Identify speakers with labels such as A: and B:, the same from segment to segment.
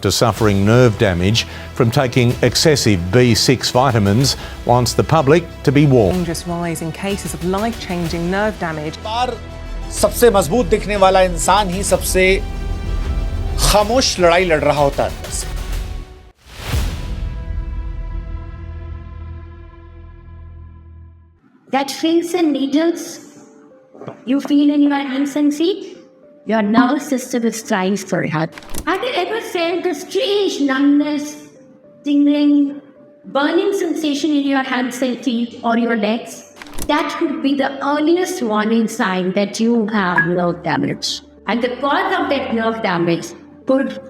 A: To suffering nerve damage from taking excessive B6 vitamins wants the public to be warned.
B: Dangerous rise in cases of life-changing nerve damage.
C: बार सबसे मजबूत दिखने वाला इंसान ही सबसे खामोश लड़ाई लड़ रहा होता है अंदर से।
D: That feels and needles you feel in your hands and feet, your nervous system is trying for help. Have you ever felt a strange numbness, tingling, burning sensation in your hands and feet or your legs? That could be the earliest warning sign that you have nerve damage. And the cause of that nerve damage could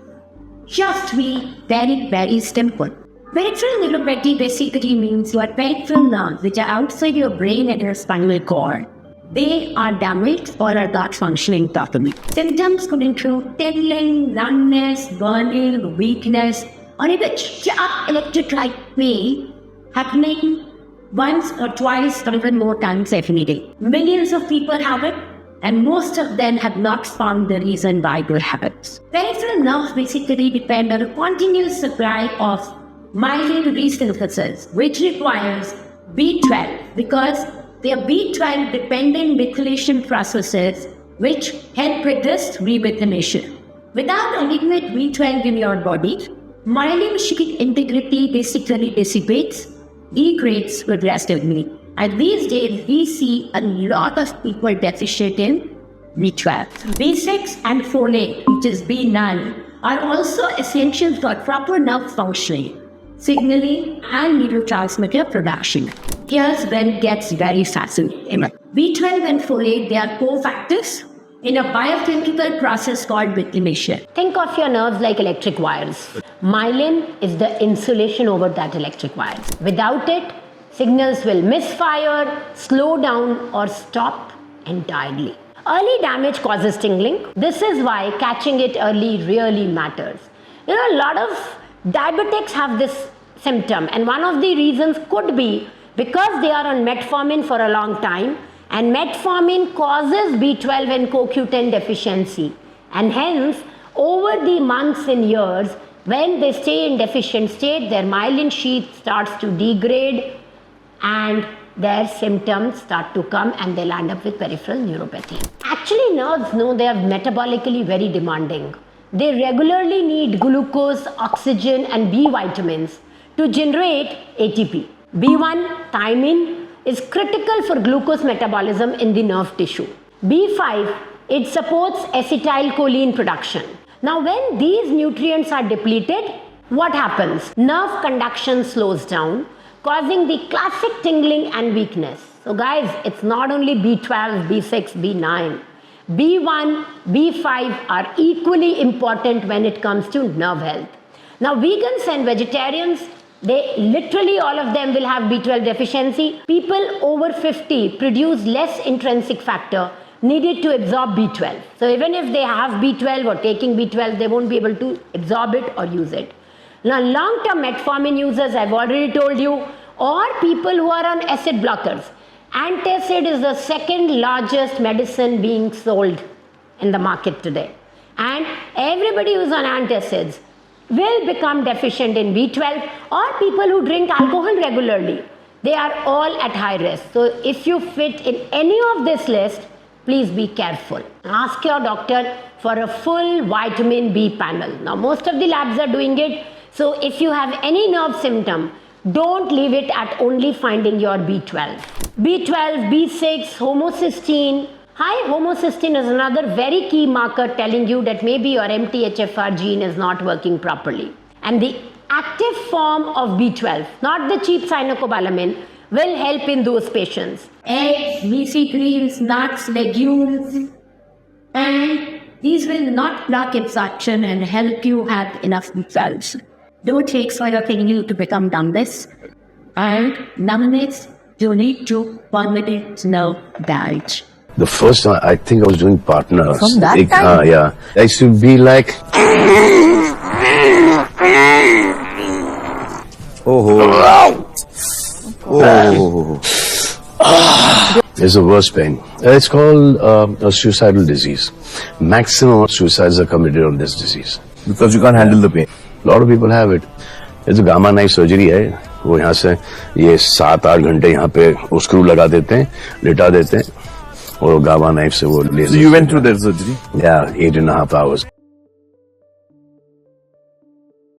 D: just be very, very simple. Peripheral neuropathy basically means your peripheral nerves, which are outside your brain and your spinal cord, they are damaged or are not functioning properly. Symptoms could include tingling, numbness, burning, weakness, or even sharp electric-like pain happening once or twice or even more times every day. Millions of people have it, and most of them have not found the reason why they have it. Peripheral nerves basically depend on a continuous supply of myelin resynthesis, which requires B12 because they are B12 dependent methylation processes which help with this remethylation. Without adequate B12 in your body, myelin sheath integrity basically dissipates, degrades progressively. And these days, we see a lot of people deficient in B12. B6 and folate, which is B9, are also essential for proper nerve functioning, signaling, and neurotransmitter production. Here's when it gets very fascinating. B12 and folate, they are cofactors in a biochemical process called methylation.
E: Think of your nerves like electric wires. Myelin is the insulation over that electric wires. Without it, signals will misfire, slow down, or stop entirely. Early damage causes tingling. This is why catching it early really matters. You know, a lot of diabetics have this symptom, and one of the reasons could be because they are on metformin for a long time, and metformin causes B12 and CoQ10 deficiency, and hence over the months and years when they stay in deficient state, their myelin sheath starts to degrade and their symptoms start to come and they'll end up with peripheral neuropathy. Actually, nerves know they are metabolically very demanding. They regularly need glucose, oxygen, and B vitamins to generate ATP. B1, thiamine, is critical for glucose metabolism in the nerve tissue. B5, it supports acetylcholine production. Now, when these nutrients are depleted, what happens? Nerve conduction slows down, causing the classic tingling and weakness. So guys, it's not only B12, B6, B9. B1, B5 are equally important when it comes to nerve health. Now, vegans and vegetarians, they literally all of them will have B12 deficiency. People over 50 produce less intrinsic factor needed to absorb B12. So even if they have B12 or taking B12, they won't be able to absorb it or use it. Now, long-term metformin users, I've already told you, or people who are on acid blockers. Antacid is the second largest medicine being sold in the market today. And everybody who's on antacids will become deficient in B12, or people who drink alcohol regularly. They are all at high risk. So if you fit in any of this list, please be careful. Ask your doctor for a full vitamin B panel. Now, most of the labs are doing it. So if you have any nerve symptom, don't leave it at only finding your B12. B12, B6, homocysteine. High homocysteine is another very key marker telling you that maybe your MTHFR gene is not working properly. And the active form of B12, not the cheap cyanocobalamin, will help in those patients.
D: Eggs, leafy greens, nuts, legumes, and these will not block absorption and help you have enough B12. Don't take soya you to become numbness, and numbness you need to permanent nerve damage.
F: The first time I think I was doing partners.
B: From that time?
F: Yeah. I used to be like, It's the worst pain. It's called a suicidal disease. Maximum of suicides are committed on this disease.
G: because you can't handle the pain.
F: lot of people have it. It's a gamma knife surgery है. वो यहाँ से ये 7-8 घंटे यहाँ पे वो screw लगा देते हैं, लिटा देते हैं और गामा नाइफ से वो laser.
G: So you went through that surgery?
F: Yeah, 8.5 hours.